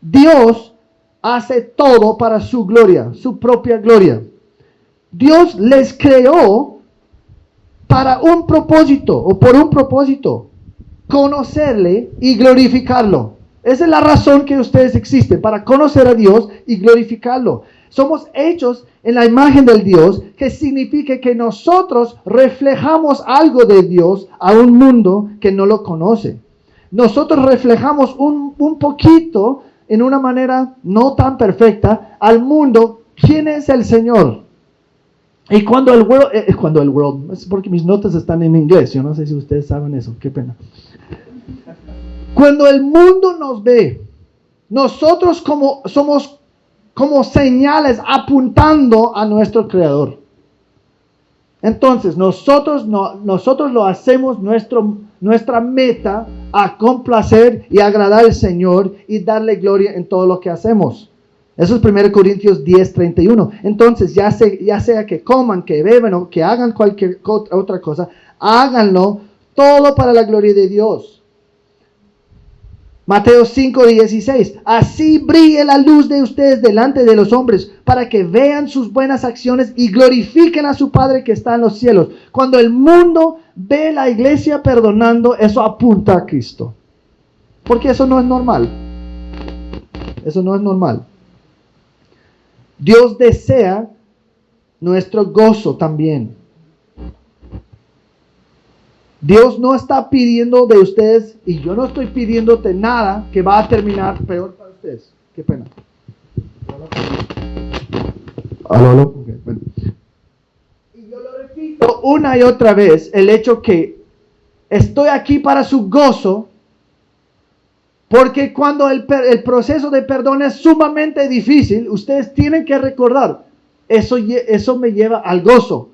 Speaker 1: Dios hace todo para su gloria, su propia gloria. Dios les creó para un propósito o por un propósito, conocerle y glorificarlo. Esa es la razón que ustedes existen, para conocer a Dios y glorificarlo. Somos hechos en la imagen del Dios, que significa que nosotros reflejamos algo de Dios a un mundo que no lo conoce. Nosotros reflejamos un poquito, en una manera no tan perfecta, al mundo quién es el Señor. Y cuando el world, es porque mis notas están en inglés, yo no sé si ustedes saben eso, qué pena. Cuando el mundo nos ve, nosotros somos como señales apuntando a nuestro Creador. Entonces, nosotros lo hacemos nuestra meta a complacer y agradar al Señor y darle gloria en todo lo que hacemos. Eso es 1 Corintios 10:31. Entonces, ya sea que coman, que beban o que hagan cualquier otra cosa, háganlo todo para la gloria de Dios. Mateo 5:16. Así brille la luz de ustedes delante de los hombres, para que vean sus buenas acciones y glorifiquen a su Padre que está en los cielos. Cuando el mundo ve la iglesia perdonando, eso apunta a Cristo. Porque eso no es normal. Eso no es normal. Dios desea nuestro gozo también. Dios no está pidiendo de ustedes, y yo no estoy pidiéndote nada que va a terminar peor para ustedes. Qué pena. Aló. Okay, bueno. Y yo lo repito una y otra vez, el hecho que estoy aquí para su gozo, porque cuando el proceso de perdón es sumamente difícil, ustedes tienen que recordar, eso me lleva al gozo.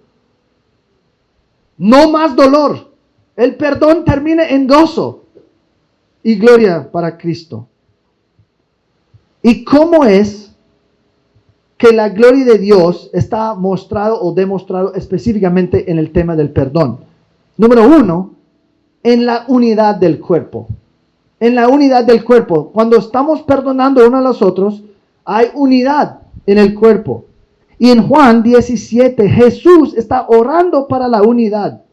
Speaker 1: No más dolor. El perdón termina en gozo y gloria para Cristo. ¿Y cómo es que la gloria de Dios está mostrado o demostrado específicamente en el tema del perdón? Número 1, en la unidad del cuerpo. En la unidad del cuerpo. Cuando estamos perdonando uno a los otros, hay unidad en el cuerpo. Y en Juan 17, Jesús está orando para la unidad.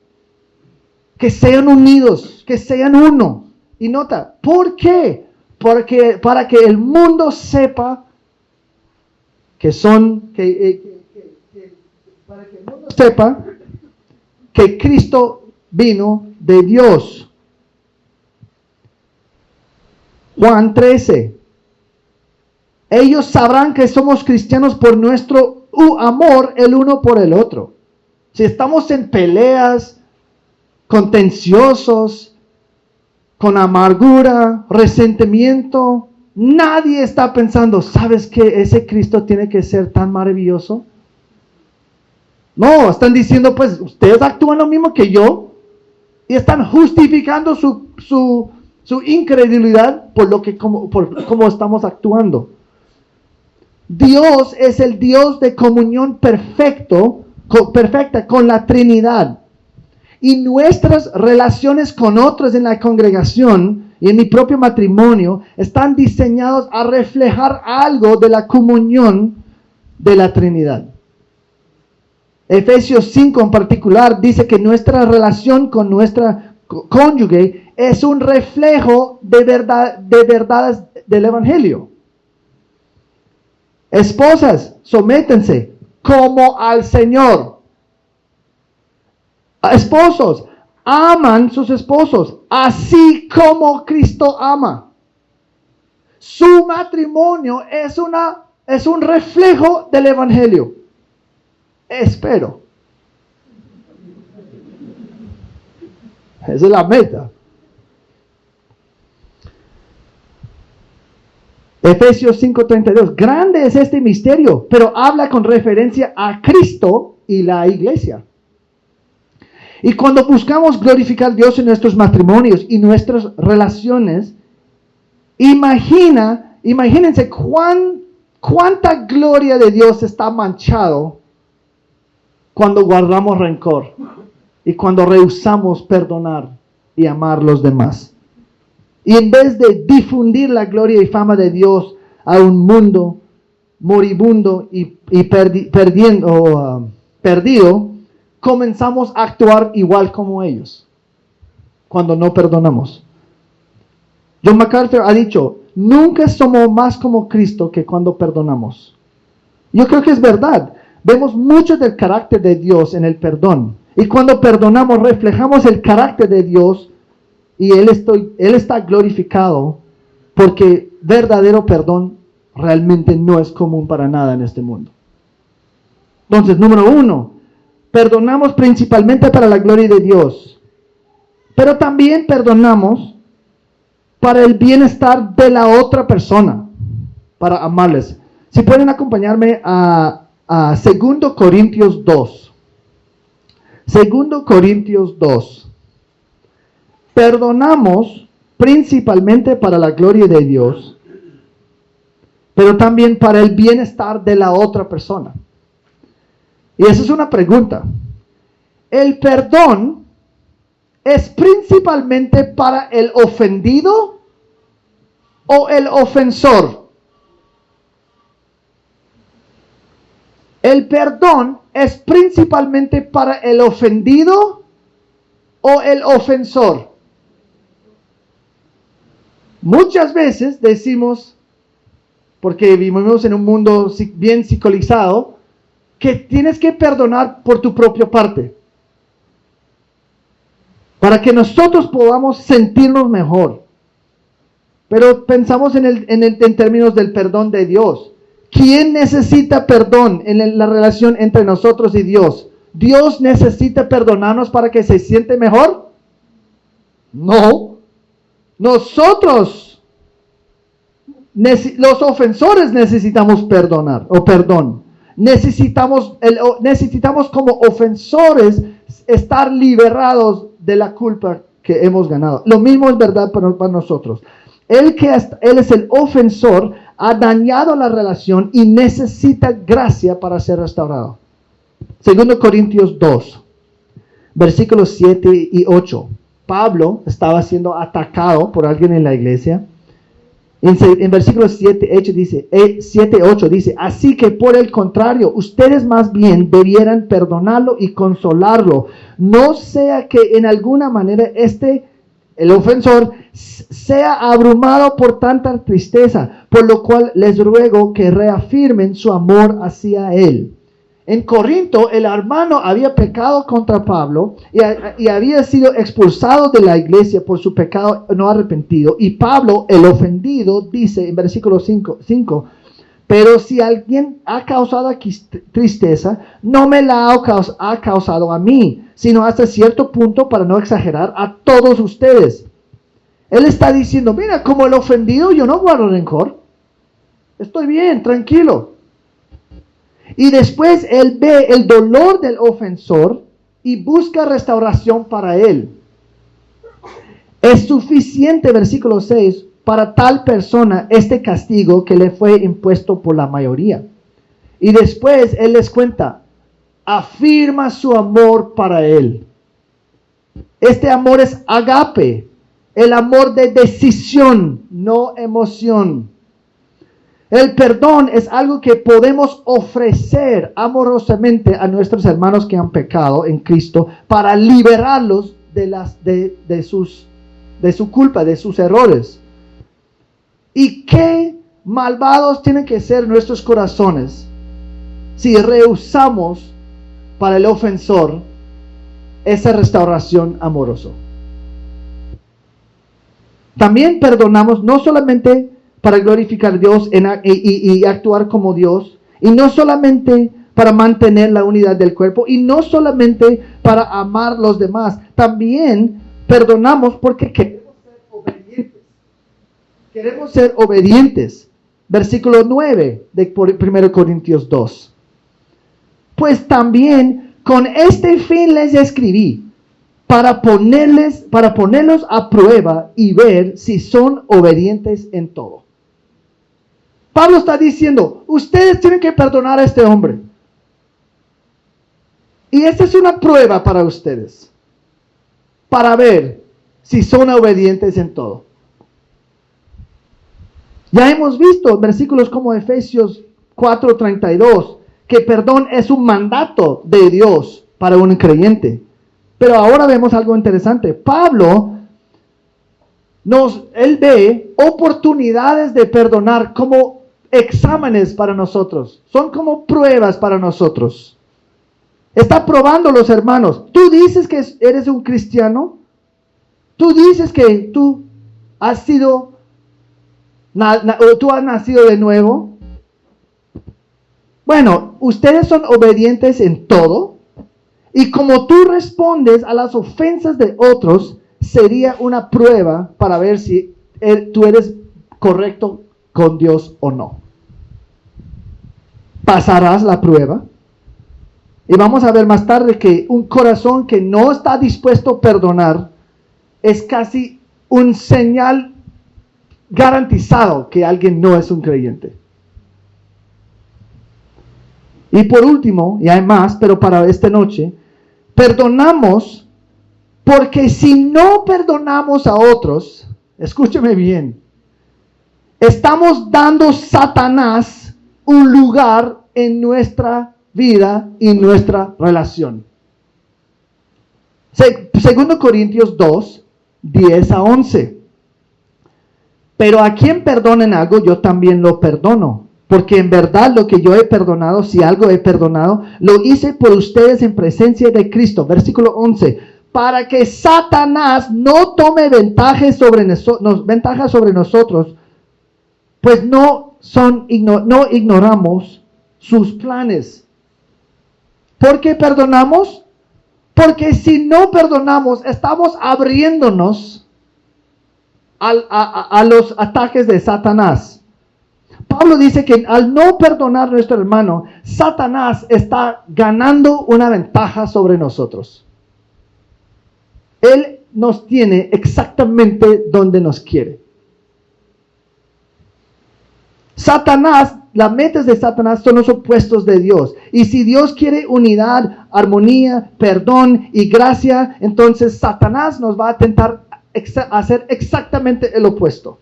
Speaker 1: Que sean unidos, que sean uno. Y nota, ¿por qué? Porque para que el mundo sepa para que el mundo sepa que Cristo vino de Dios. Juan 13. Ellos sabrán que somos cristianos por nuestro amor el uno por el otro. Si estamos en peleas, contenciosos, con amargura, resentimiento, nadie está pensando, ¿sabes que ese Cristo tiene que ser tan maravilloso? No, están diciendo, pues, ustedes actúan lo mismo que yo, y están justificando su incredulidad por cómo estamos actuando. Dios es el Dios de comunión perfecta con la Trinidad. Y nuestras relaciones con otros en la congregación y en mi propio matrimonio están diseñados a reflejar algo de la comunión de la Trinidad. Efesios 5 en particular dice que nuestra relación con nuestra cónyuge es un reflejo de verdades del Evangelio. Esposas, sométense como al Señor. Esposos, aman sus esposos, así como Cristo ama. Su matrimonio es un reflejo del Evangelio. Espero. Esa es la meta. Efesios 5:32. Grande es este misterio, pero habla con referencia a Cristo y la iglesia. Y cuando buscamos glorificar a Dios en nuestros matrimonios y nuestras relaciones, imagínense cuánta gloria de Dios está manchado cuando guardamos rencor y cuando rehusamos perdonar y amar a los demás. Y en vez de difundir la gloria y fama de Dios a un mundo moribundo y perdido, comenzamos a actuar igual como ellos cuando no perdonamos. John MacArthur ha dicho, nunca somos más como Cristo que cuando perdonamos. Yo creo que es verdad. Vemos mucho del carácter de Dios en el perdón. Y cuando perdonamos, reflejamos el carácter de Dios y Él está glorificado, porque verdadero perdón realmente no es común para nada en este mundo. Entonces, número 1, perdonamos principalmente para la gloria de Dios, pero también perdonamos para el bienestar de la otra persona, para amarles. Si pueden acompañarme a 2 Corintios 2. 2 Corintios 2. Perdonamos principalmente para la gloria de Dios, pero también para el bienestar de la otra persona. Y esa es una pregunta. ¿El perdón es principalmente para el ofendido o el ofensor? ¿El perdón es principalmente para el ofendido o el ofensor? Muchas veces decimos, porque vivimos en un mundo bien psicologizado, que tienes que perdonar por tu propia parte, para que nosotros podamos sentirnos mejor. Pero pensamos en términos del perdón de Dios. ¿Quién necesita perdón en la relación entre nosotros y Dios? ¿Dios necesita perdonarnos para que se siente mejor? No. Nosotros, los ofensores, necesitamos perdonar o perdón. Necesitamos como ofensores estar liberados de la culpa que hemos ganado. Lo mismo es verdad para nosotros. Él es el ofensor, ha dañado la relación y necesita gracia para ser restaurado. 2 Corintios 2, versículos 7 y 8. Pablo estaba siendo atacado por alguien en la iglesia. En versículos 7, 8 dice, así que por el contrario, ustedes más bien debieran perdonarlo y consolarlo. No sea que en alguna manera el ofensor, sea abrumado por tanta tristeza, por lo cual les ruego que reafirmen su amor hacia él. En Corinto, el hermano había pecado contra Pablo y había sido expulsado de la iglesia por su pecado no arrepentido. Y Pablo, el ofendido, dice en versículo 5, pero si alguien ha causado tristeza, no me la ha causado a mí, sino hasta cierto punto, para no exagerar, a todos ustedes. Él está diciendo, mira, como el ofendido yo no guardo rencor. Estoy bien, tranquilo. Y después él ve el dolor del ofensor y busca restauración para él. Es suficiente, versículo 6, para tal persona este castigo que le fue impuesto por la mayoría. Y después él les cuenta, afirma su amor para él. Este amor es agape, el amor de decisión, no emoción. El perdón es algo que podemos ofrecer amorosamente a nuestros hermanos que han pecado en Cristo para liberarlos de su culpa, de sus errores. ¿Y qué malvados tienen que ser nuestros corazones si rehusamos para el ofensor esa restauración amorosa? También perdonamos no solamente para glorificar a Dios y actuar como Dios, y no solamente para mantener la unidad del cuerpo, y no solamente para amar a los demás, también perdonamos porque queremos ser obedientes. Queremos ser obedientes. Versículo 9 de 1 Corintios 2. Pues también con este fin les escribí, para ponerlos a prueba y ver si son obedientes en todo. Pablo está diciendo, ustedes tienen que perdonar a este hombre. Y esta es una prueba para ustedes, para ver si son obedientes en todo. Ya hemos visto versículos como Efesios 4:32, que perdón es un mandato de Dios para un creyente. Pero ahora vemos algo interesante. Pablo, él ve oportunidades de perdonar como exámenes para nosotros, son como pruebas para nosotros. Está probando los hermanos. Tú dices que eres un cristiano, tú dices que tú has sido, tú has nacido de nuevo. Bueno, ustedes son obedientes en todo, y como tú respondes a las ofensas de otros, sería una prueba para ver si tú eres correcto con Dios o no. Pasarás la prueba. Y vamos a ver más tarde que un corazón que no está dispuesto a perdonar es casi un señal garantizado que alguien no es un creyente. Y por último, y hay más, pero para esta noche, perdonamos porque si no perdonamos a otros, escúcheme bien, estamos dando a Satanás un lugar en nuestra vida y nuestra relación. Segundo Corintios 2, 10 a 11. Pero a quien perdonen algo, yo también lo perdono. Porque en verdad lo que yo he perdonado, si algo he perdonado, lo hice por ustedes en presencia de Cristo. Versículo 11. Para que Satanás no tome ventaja sobre nosotros, pues no ignoramos sus planes. ¿Por qué perdonamos? Porque si no perdonamos, estamos abriéndonos a los ataques de Satanás. Pablo dice que al no perdonar a nuestro hermano, Satanás está ganando una ventaja sobre nosotros. Él nos tiene exactamente donde nos quiere. Satanás, las metas de Satanás son los opuestos de Dios. Y si Dios quiere unidad, armonía, perdón y gracia, entonces Satanás nos va a tentar hacer exactamente el opuesto.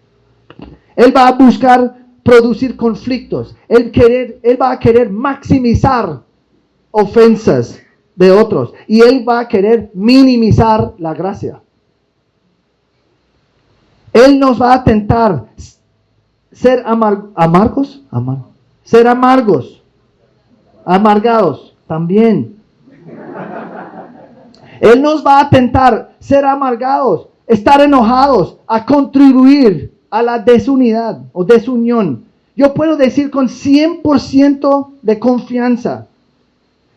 Speaker 1: Él va a buscar producir conflictos. Él va a querer maximizar ofensas de otros. Y él va a querer minimizar la gracia. Él nos va a tentar ser amargados también. Él nos va a tentar ser amargados, estar enojados, a contribuir a la desunidad o desunión. Yo puedo decir con 100% de confianza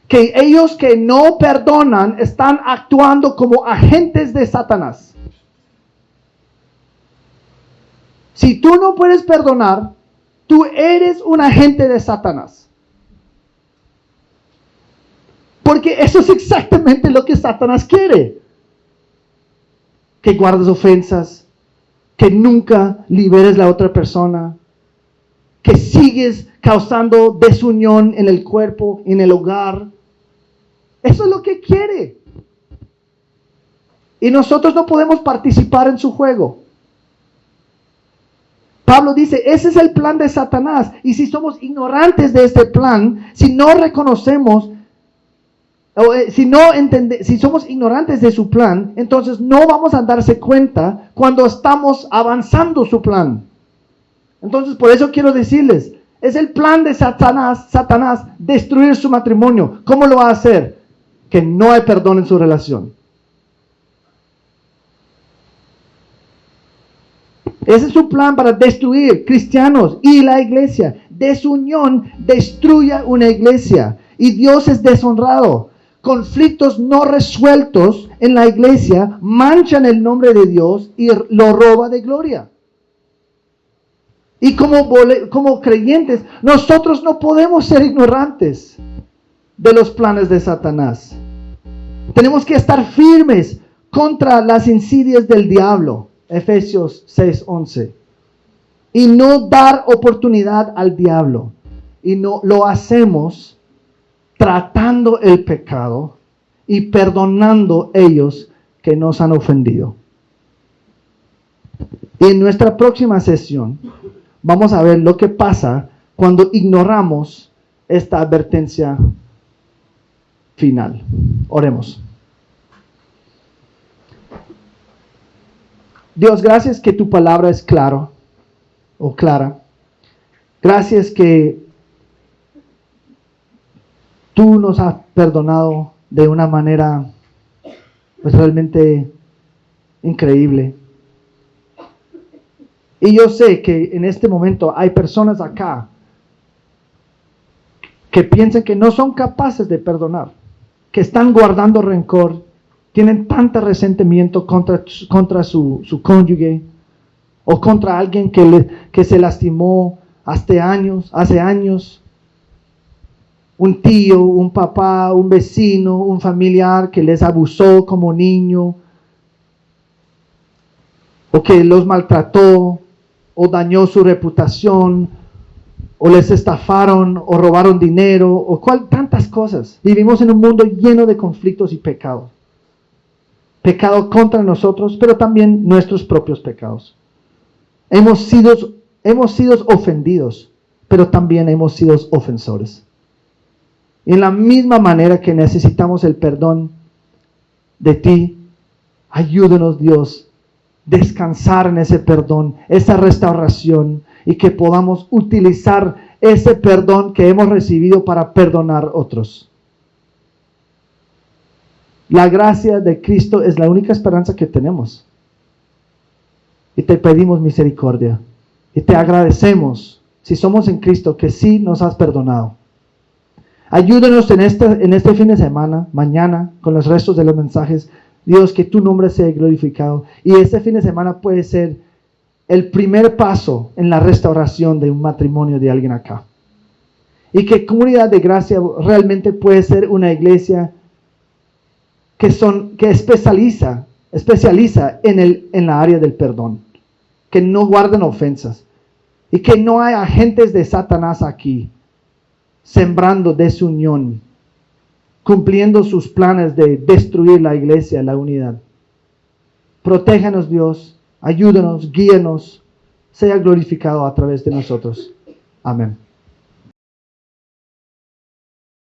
Speaker 1: que ellos que no perdonan están actuando como agentes de Satanás. Si tú no puedes perdonar, tú eres un agente de Satanás. Porque eso es exactamente lo que Satanás quiere. Que guardes ofensas, que nunca liberes a la otra persona, que sigues causando desunión en el cuerpo, en el hogar. Eso es lo que quiere. Y nosotros no podemos participar en su juego. Pablo dice, ese es el plan de Satanás. Y si somos ignorantes de este plan, si no reconocemos, si somos ignorantes de su plan, entonces no vamos a darse cuenta cuando estamos avanzando su plan. Entonces, por eso quiero decirles, es el plan de Satanás destruir su matrimonio. ¿Cómo lo va a hacer? Que no hay perdón en su relación. Ese es su plan para destruir cristianos y la iglesia. Desunión destruye una iglesia y Dios es deshonrado. Conflictos no resueltos en la iglesia manchan el nombre de Dios y lo roba de gloria. Y como creyentes, nosotros no podemos ser ignorantes de los planes de Satanás. Tenemos que estar firmes contra las insidias del diablo. Efesios 6:11. Y no dar oportunidad al diablo. Y no lo hacemos tratando el pecado y perdonando ellos que nos han ofendido. Y en nuestra próxima sesión vamos a ver lo que pasa cuando ignoramos esta advertencia final. Oremos. Dios, gracias que tu palabra es clara. Gracias que tú nos has perdonado de una manera pues, realmente increíble. Y yo sé que en este momento hay personas acá que piensan que no son capaces de perdonar, que están guardando rencor, tienen tanto resentimiento contra su cónyuge o contra alguien que se lastimó hace años, un tío, un papá, un vecino, un familiar que les abusó como niño, o que los maltrató, o dañó su reputación, o les estafaron, o robaron dinero, o tantas cosas. Vivimos en un mundo lleno de conflictos y pecados. Pecado contra nosotros, pero también nuestros propios pecados. Hemos sido ofendidos, pero también hemos sido ofensores. En la misma manera que necesitamos el perdón de ti, ayúdanos, Dios, descansar en ese perdón, esa restauración, y que podamos utilizar ese perdón que hemos recibido para perdonar otros. La gracia de Cristo es la única esperanza que tenemos. Y te pedimos misericordia. Y te agradecemos, si somos en Cristo, que sí nos has perdonado. Ayúdanos en este fin de semana, mañana, con los restos de los mensajes. Dios, que tu nombre sea glorificado. Y este fin de semana puede ser el primer paso en la restauración de un matrimonio de alguien acá. Y que Comunidad de Gracia realmente puede ser una iglesia que especializa en la área del perdón. Que no guarden ofensas. Y que no hay agentes de Satanás aquí sembrando desunión, cumpliendo sus planes de destruir la iglesia, la unidad. Protéjanos, Dios, ayúdanos, guíanos, sea glorificado a través de nosotros. Amén.